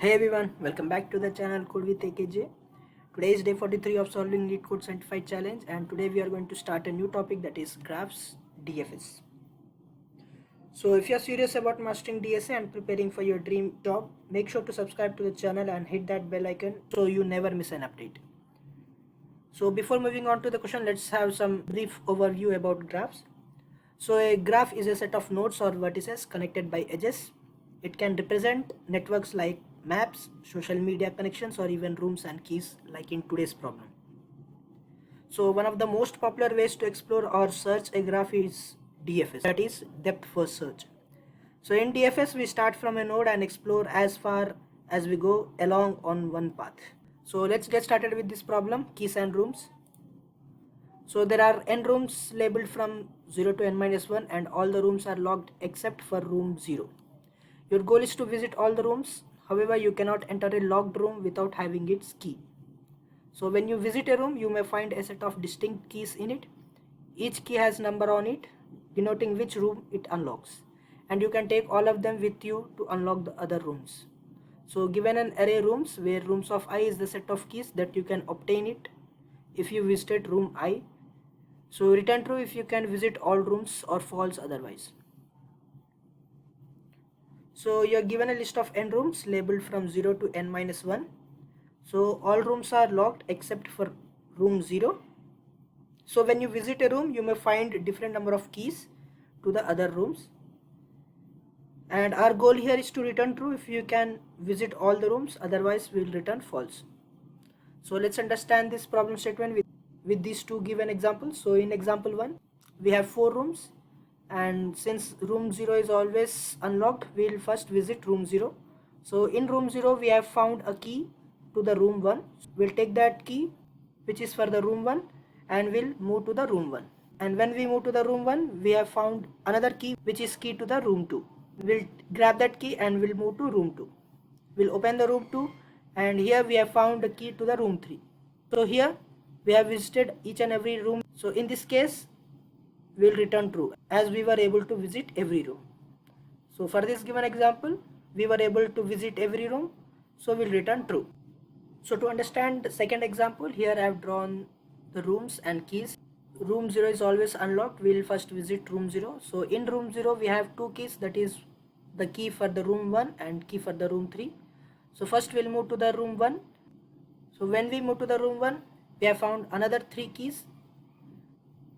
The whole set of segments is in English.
Hey everyone, welcome back to the channel Code with AKJ. Today is day 43 of solving Lead Code Certified Challenge, and today we are going to start a new topic, that is graphs DFS. So if you are serious about mastering DSA and preparing for your dream job, make sure to subscribe to the channel and hit that bell icon so you never miss an update. So before moving on to the question, let's have some brief overview about graphs. So a graph is a set of nodes or vertices connected by edges. It can represent networks like maps, social media connections, or even rooms and keys like in today's problem. So one of the most popular ways to explore or search a graph is DFS, that is depth first search. So in DFS we start from a node and explore as far as we go along on one path. So let's get started with this problem, keys and rooms. So there are n rooms labeled from 0 to n-1 and all the rooms are locked except for room 0. Your goal is to visit all the rooms, however you cannot enter a locked room without having its key. So when you visit a room, you may find a set of distinct keys in it. Each key has number on it, denoting which room it unlocks. And you can take all of them with you to unlock the other rooms. So given an array rooms where rooms of I is the set of keys that you can obtain it if you visited room I. So return true if you can visit all rooms or false otherwise. So you are given a list of n rooms labeled from 0 to n-1. So all rooms are locked except for room 0. So when you visit a room, you may find different number of keys to the other rooms. And our goal here is to return true if you can visit all the rooms, otherwise we will return false. So let's understand this problem statement with these two given examples. So in example 1, we have 4 rooms, and since room 0 is always unlocked, we will first visit room 0. So in room 0 we have found a key to the room 1. We'll take that key which is for the room 1 and we'll move to the room 1. And when we move to the room 1, we have found another key which is key to the room 2. We'll grab that key and we'll move to room 2. We'll open the room 2 and here we have found the key to the room 3. So here we have visited each and every room. So in this case we'll return true as we were able to visit every room. So for this given example, we were able to visit every room, so we'll return true. So to understand the second example, here I have drawn the rooms and keys. Room 0 is always unlocked. We'll first visit room 0. So in room 0 we have 2 keys, that is the key for the room 1 and key for the room 3. So first we'll move to the room 1. So when we move to the room 1, we have found another 3 keys,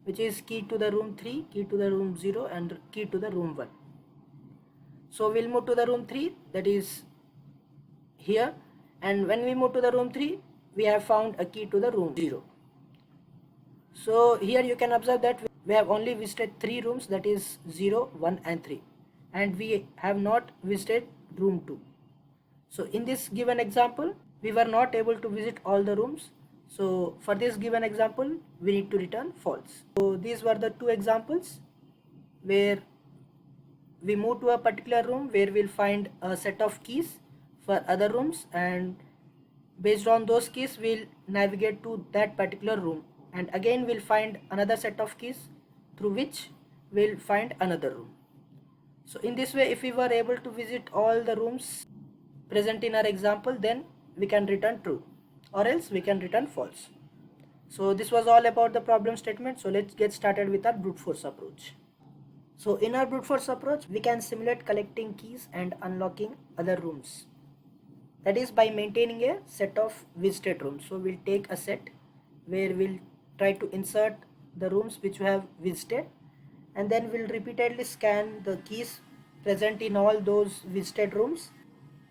which is key to the room 3, key to the room 0 and key to the room 1. So we'll move to the room 3, that is here, and when we move to the room 3, we have found a key to the room 0. So here you can observe that we have only visited 3 rooms, that is 0, 1 and 3, and we have not visited room 2. So in this given example, we were not able to visit all the rooms. So for this given example, we need to return false. So these were the 2 examples where we move to a particular room where we'll find a set of keys for other rooms, and based on those keys we'll navigate to that particular room, and again we'll find another set of keys through which we'll find another room. So in this way, if we were able to visit all the rooms present in our example, then we can return true, or else we can return false. So this was all about the problem statement. So let's get started with our brute force approach. So in our brute force approach, we can simulate collecting keys and unlocking other rooms. That is by maintaining a set of visited rooms. So we'll take a set where we'll try to insert the rooms which we have visited, and then we'll repeatedly scan the keys present in all those visited rooms,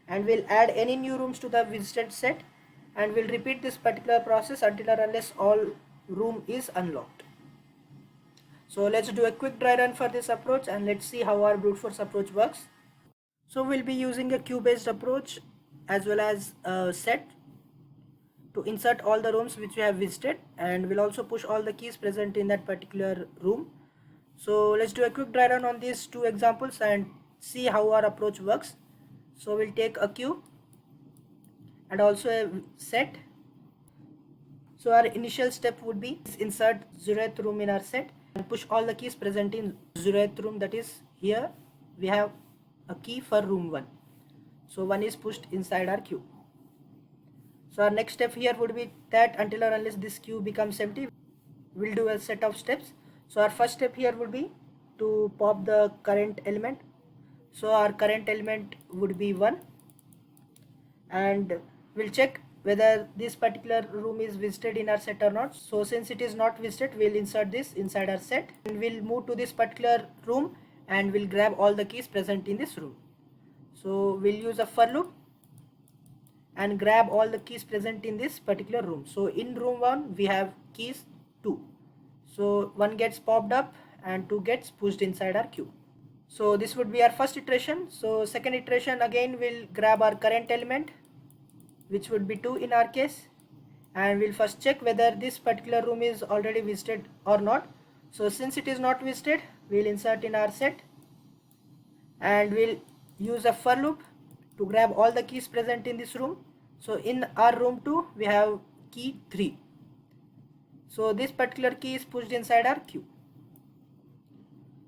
and we'll add any new rooms to the visited set, and we'll repeat this particular process until or unless all room is unlocked. So let's do a quick dry run for this approach and let's see how our brute force approach works. So we'll be using a queue based approach as well as a set to insert all the rooms which we have visited, and we'll also push all the keys present in that particular room. So let's do a quick dry run on these 2 examples and see how our approach works. So we'll take a queue and also a set. So our initial step would be insert 0th room in our set and push all the keys present in 0th room, that is here we have a key for room 1. So 1 is pushed inside our queue. So our next step here would be that until or unless this queue becomes empty, we'll do a set of steps. So our first step here would be to pop the current element. So our current element would be 1, and we'll check whether this particular room is visited in our set or not. So since it is not visited, we'll insert this inside our set and we'll move to this particular room and we'll grab all the keys present in this room. So we'll use a for loop and grab all the keys present in this particular room. So in room 1 we have keys 2, so 1 gets popped up and 2 gets pushed inside our queue. So this would be our first iteration. So second iteration, again we'll grab our current element, which would be 2 in our case, and we'll first check whether this particular room is already visited or not. So since it is not visited, we'll insert in our set and we'll use a for loop to grab all the keys present in this room. So in our room 2 we have key 3, so this particular key is pushed inside our queue.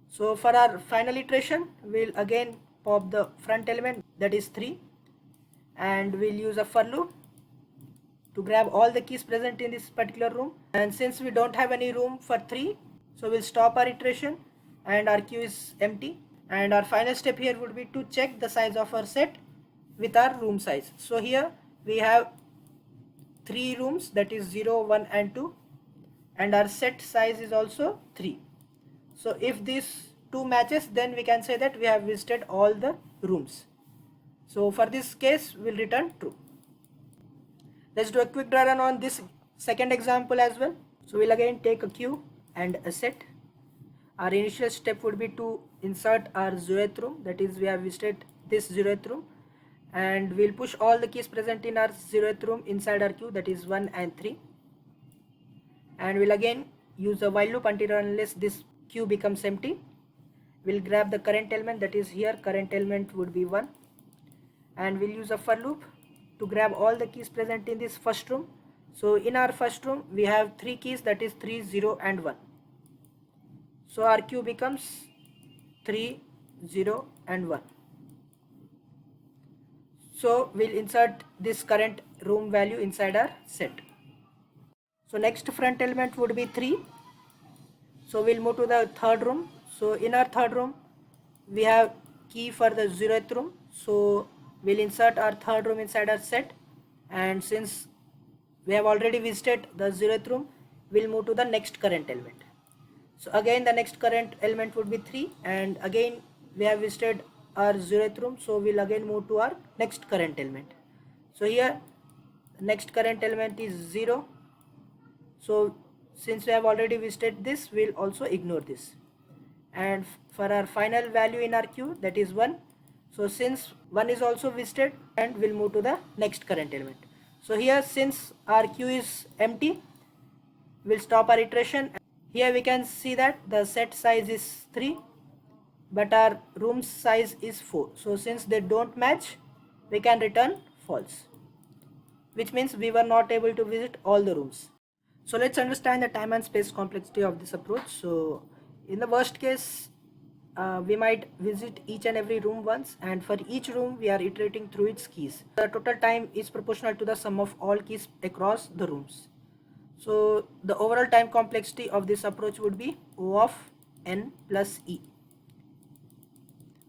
So for our final iteration, we'll again pop the front element, that is 3, and we'll use a for loop to grab all the keys present in this particular room. And since we don't have any room for 3, so we'll stop our iteration and our queue is empty. And our final step here would be to check the size of our set with our room size. So here we have 3 rooms, that is 0, 1 and 2, and our set size is also 3. So if these 2 matches, then we can say that we have visited all the rooms. So for this case, we'll return true. Let's do a quick dry run on this second example as well. So we'll again take a queue and a set. Our initial step would be to insert our 0th room, that is we have visited this 0th room, and we'll push all the keys present in our 0th room inside our queue, that is 1 and 3, and we'll again use a while loop until or unless this queue becomes empty. We'll grab the current element, that is here current element would be 1, and we'll use a for loop to grab all the keys present in this first room. So in our first room we have 3 keys, that is 3, 0 and 1. So our queue becomes 3, 0 and 1. So we'll insert this current room value inside our set. So next front element would be 3. So we'll move to the third room. So in our third room we have key for the 0th room, so we'll insert our third room inside our set, and since we have already visited the 0th room, we'll move to the next current element. So again the next current element would be 3, and again we have visited our 0th room, so we'll again move to our next current element. So here next current element is 0, so since we have already visited this, we'll also ignore this. And for our final value in our queue, that is 1, so since 1 is also visited, and we'll move to the next current element. So here since our queue is empty, we'll stop our iteration. Here we can see that the set size is 3, but our room size is 4. So since they don't match, we can return false, which means we were not able to visit all the rooms. So let's understand the time and space complexity of this approach. So in the worst case, we might visit each and every room once, and for each room we are iterating through its keys. The total time is proportional to the sum of all keys across the rooms. So the overall time complexity of this approach would be O of n plus e,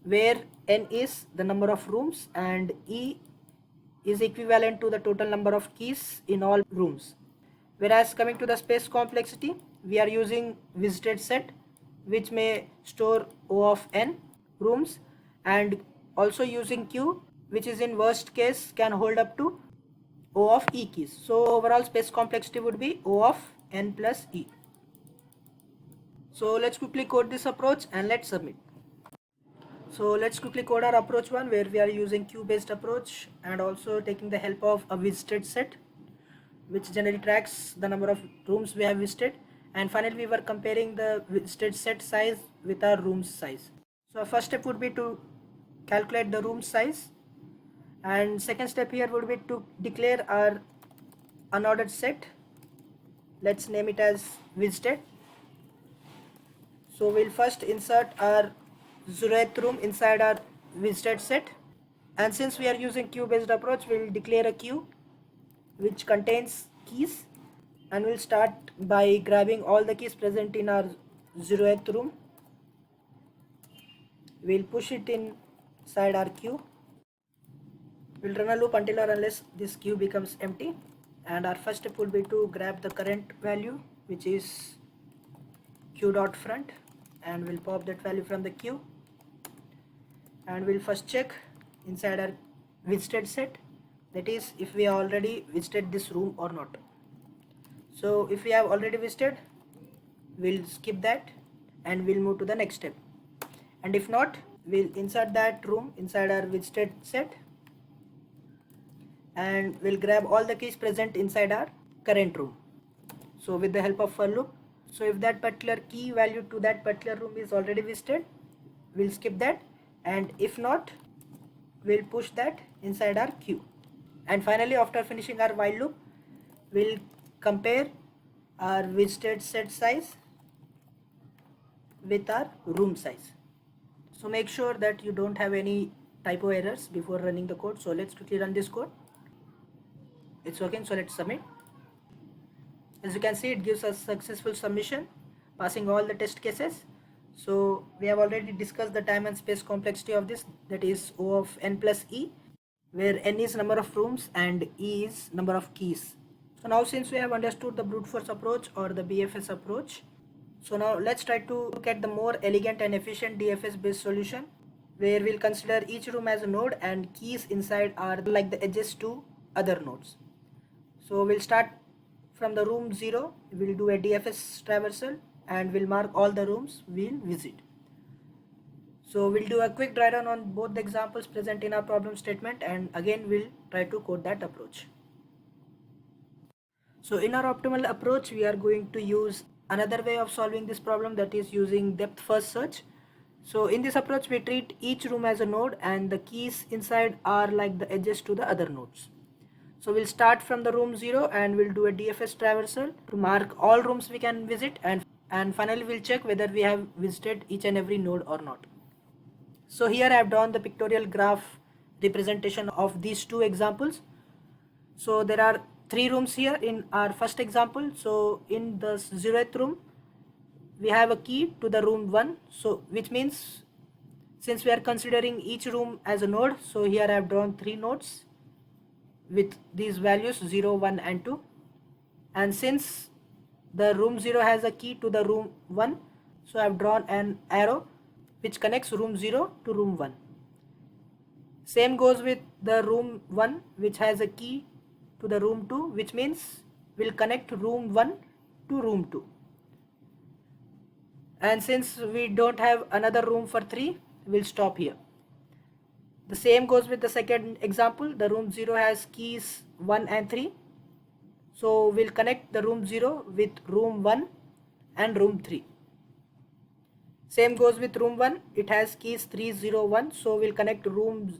where n is the number of rooms and e is equivalent to the total number of keys in all rooms. Whereas coming to the space complexity, we are using visited set, which may store O of n rooms, and also using queue, which is in worst case can hold up to O of e keys. So overall space complexity would be O of n plus e. So let's quickly code this approach and let's submit. So let's quickly code our approach 1, where we are using queue based approach and also taking the help of a visited set, which generally tracks the number of rooms we have visited, and finally we were comparing the visited set size with our room size. So our first step would be to calculate the room size, and second step here would be to declare our unordered set. Let's name it as visited. So we'll first insert our 0th room inside our visited set, And since we are using queue based approach, we'll declare a queue which contains keys, and we'll start by grabbing all the keys present in our 0th room. We'll push it inside our queue. We'll run a loop until or unless this queue becomes empty, and our first step will be to grab the current value, which is queue.front, and we'll pop that value from the queue, and we'll first check inside our visited set, that is if we have already visited this room or not. So if we have already visited, we'll skip that and we'll move to the next step, and if not, we'll insert that room inside our visited set, and we'll grab all the keys present inside our current room. So with the help of for loop, so if that particular key value to that particular room is already visited, we'll skip that, and if not, we'll push that inside our queue. And finally, after finishing our while loop, we'll compare our visited set size with our room size. So make sure that you don't have any typo errors before running the code. So let's quickly run this code. It's working, so let's submit. As you can see, it gives us successful submission, passing all the test cases. So we have already discussed the time and space complexity of this, that is O of n plus e, where n is number of rooms and e is number of keys. So now since we have understood the brute force approach or the BFS approach, so now let's try to look at the more elegant and efficient DFS based solution, where we'll consider each room as a node and keys inside are like the edges to other nodes. So we'll start from the room 0, we'll do a DFS traversal and we'll mark all the rooms we'll visit. So we'll do a quick dry run on both the examples present in our problem statement, and again we'll try to code that approach. So in our optimal approach, we are going to use another way of solving this problem, that is using depth first search. So in this approach, we treat each room as a node and the keys inside are like the edges to the other nodes. So we'll start from the room 0 and we'll do a DFS traversal to mark all rooms we can visit, and finally we'll check whether we have visited each and every node or not. So here I have drawn the pictorial graph representation of these two examples. So there are 3 rooms here in our first example. So in the 0th room, we have a key to the room 1, so which means since we are considering each room as a node, so here I have drawn 3 nodes with these values 0, 1 and 2, and since the room 0 has a key to the room 1, so I have drawn an arrow which connects room 0 to room 1. Same goes with the room 1 which has a key to the room 2, which means we'll connect room 1 to room 2. And since we don't have another room for 3, we'll stop here. The same goes with the second example. The room 0 has keys 1 and 3. So we'll connect the room 0 with room 1 and room 3. Same goes with room 1. It has keys 3, 0, 1. So we'll connect room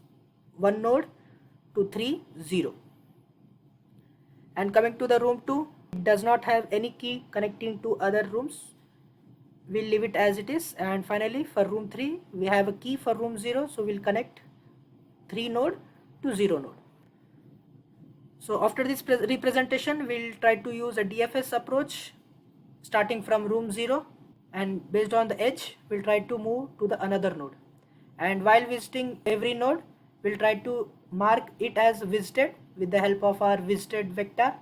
1 node to 3, 0. And coming to the room 2, it does not have any key connecting to other rooms. We'll leave it as it is. And finally for room 3, we have a key for room 0. So we'll connect 3 node to 0 node. So after this representation, we'll try to use a DFS approach starting from room 0, and based on the edge, we'll try to move to the another node. And while visiting every node, we'll try to mark it as visited with the help of our visited vector.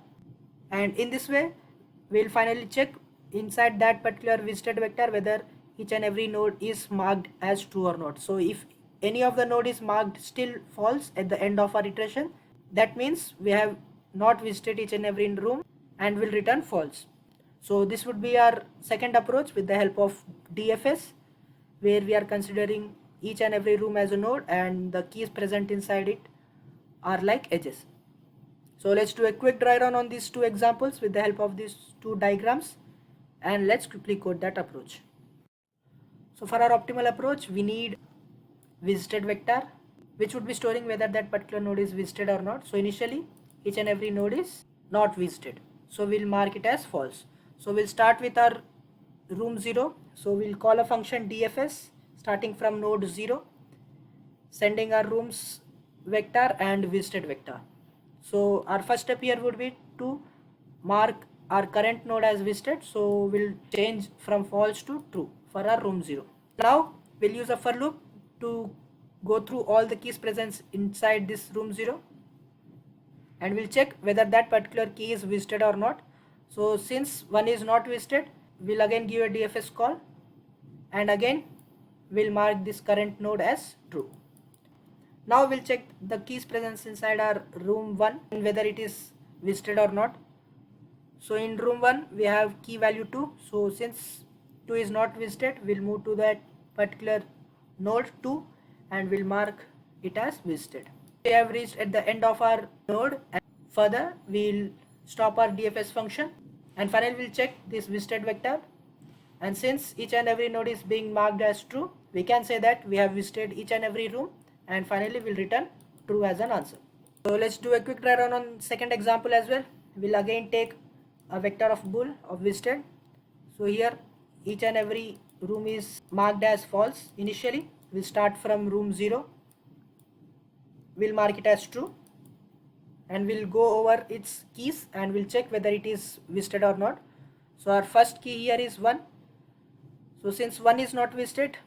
And in this way, we'll finally check inside that particular visited vector whether each and every node is marked as true or not. So if any of the node is marked still false at the end of our iteration, that means we have not visited each and every room and will return false. So this would be our second approach with the help of DFS, where we are considering each and every room as a node and the keys present inside it are like edges. So let's do a quick dry run on these 2 examples with the help of these 2 diagrams, and let's quickly code that approach. So for our optimal approach, we need visited vector which would be storing whether that particular node is visited or not. So initially each and every node is not visited, so we'll mark it as false. So we'll start with our room 0. So we'll call a function DFS starting from node 0, sending our rooms vector and visited vector. So our first step here would be to mark our current node as visited. So we'll change from false to true for our room 0. Now we'll use a for loop to go through all the keys present inside this room 0, and we'll check whether that particular key is visited or not. So since one is not visited, we'll again give a DFS call, and again we'll mark this current node as true. Now we'll check the keys presence inside our room 1 and whether it is visited or not. So in room 1 we have key value 2. So since 2 is not visited, we'll move to that particular node 2 and we'll mark it as visited. We have reached at the end of our node, and further we'll stop our DFS function, and finally we'll check this visited vector, and since each and every node is being marked as true, we can say that we have visited each and every room, and finally we'll return true as an answer. So let's do a quick try run on second example as well. We'll again take a vector of bool of visited. So here each and every room is marked as false. Initially we'll start from room 0, we'll mark it as true, and we'll go over its keys and we'll check whether it is visited or not. So our first key here is 1. So since 1 is not visited,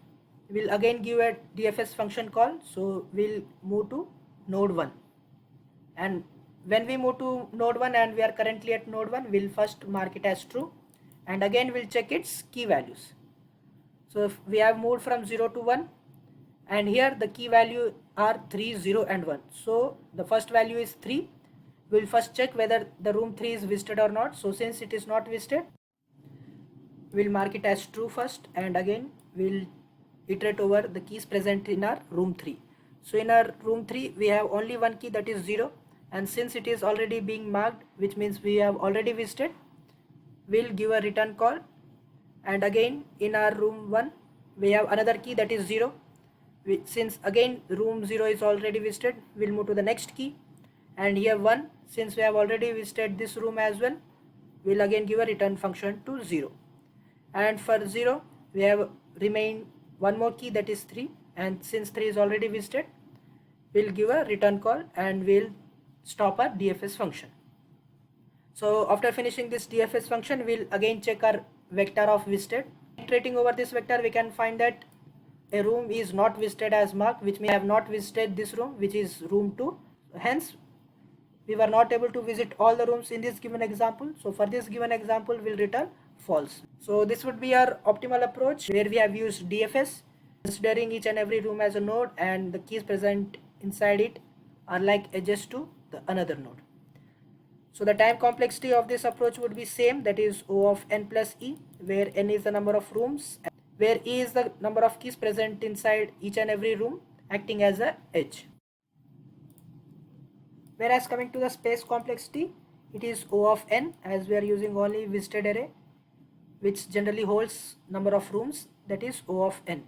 we'll again give a DFS function call. So we'll move to node 1, and when we move to node 1 and we are currently at node 1, we'll first mark it as true, and again we'll check its key values. So if we have moved from 0 to 1, and here the key value are 3, 0 and 1. So the first value is 3. We'll first check whether the room 3 is visited or not. So since it is not visited, we'll mark it as true first, and again we'll iterate over the keys present in our room 3. So in our room 3 we have only one key, that is 0, and since it is already being marked, which means we have already visited, we'll give a return call, and again in our room 1 we have another key, that is 0. Since again room 0 is already visited, we'll move to the next key, and here 1, since we have already visited this room as well, we'll again give a return function to 0. And for 0 we have remain one more key, that is 3, and since 3 is already visited, we'll give a return call and we'll stop our DFS function. So after finishing this DFS function, we'll again check our vector of visited. Iterating over this vector, we can find that a room is not visited as marked, which means I have not visited this room, which is room 2. Hence we were not able to visit all the rooms in this given example. So for this given example, we'll return false. So this would be our optimal approach, where we have used DFS, considering each and every room as a node, and the keys present inside it are like edges to the another node. So the time complexity of this approach would be same, that is O of n plus e, where n is the number of rooms, where e is the number of keys present inside each and every room, acting as a edge. Whereas coming to the space complexity, it is O of n, as we are using only visited array, which generally holds number of rooms, that is O of n,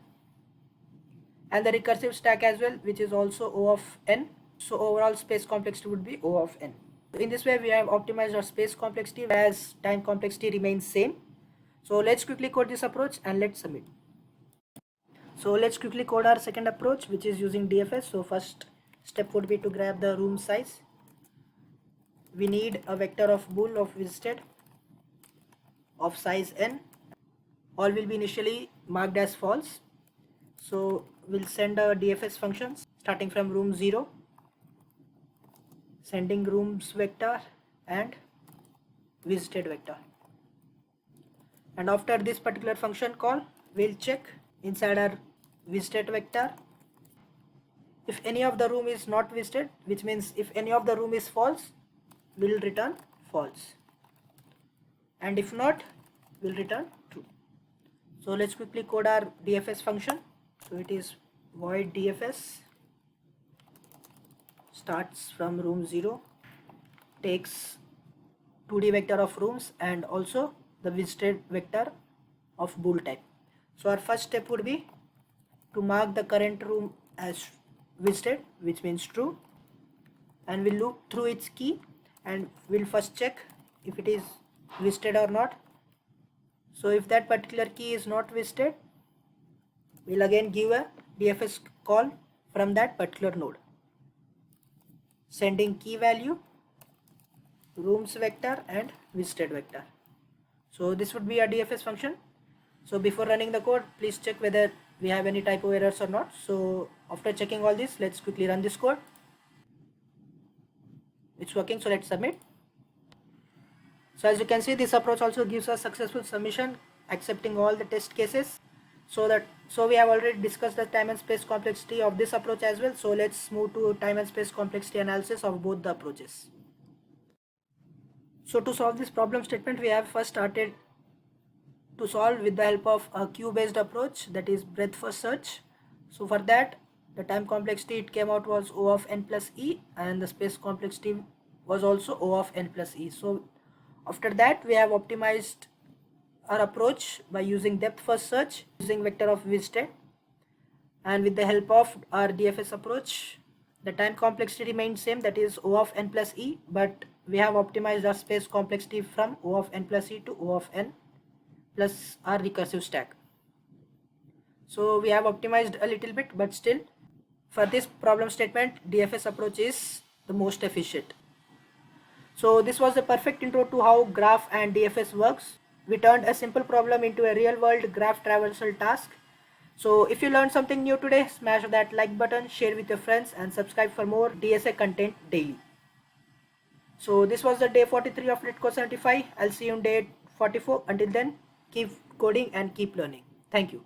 and the recursive stack as well, which is also O of n. So overall space complexity would be O of n. In this way we have optimized our space complexity, whereas time complexity remains same. So let's quickly code this approach and let's submit. So let's quickly code our second approach, which is using DFS. So first step would be to grab the room size. We need a vector of bool of visited of size n. All will be initially marked as false. So we'll send a DFS function starting from room 0, sending rooms vector and visited vector. And after this particular function call, we'll check inside our visited vector. If any of the room is not visited, which means if any of the room is false, we'll return false, and if not, we'll return true. So let's quickly code our DFS function. So it is void DFS, starts from room 0, takes 2D vector of rooms and also the visited vector of bool type. So our first step would be to mark the current room as visited, which means true, and we'll loop through its key and we'll first check if it is visited or not. So if that particular key is not visited, we'll again give a DFS call from that particular node. sending key value, rooms vector and visited vector. So this would be a DFS function. So before running the code, please check whether we have any typo errors or not. So after checking all this, let's quickly run this code. It's working, so let's submit. So as you can see, this approach also gives us successful submission accepting all the test cases. So we have already discussed the time and space complexity of this approach as well. So let's move to time and space complexity analysis of both the approaches. So to solve this problem statement, we have first started to solve with the help of a queue-based approach, that is breadth first search. So for that, the time complexity it came out was O of n plus e, and the space complexity was also O of n plus e. So after that, we have optimized our approach by using depth first search using vector of visited, and with the help of our DFS approach, the time complexity remains same, that is O of n plus e, but we have optimized our space complexity from O of n plus e to O of n plus our recursive stack. So we have optimized a little bit, but still for this problem statement, DFS approach is the most efficient. So this was a perfect intro to how graph and DFS works. We turned a simple problem into a real world graph traversal task. So if you learned something new today, smash that like button, share with your friends and subscribe for more DSA content daily. So this was the day 43 of LeetCode 75. I'll see you on day 44. Until then, keep coding and keep learning. Thank you.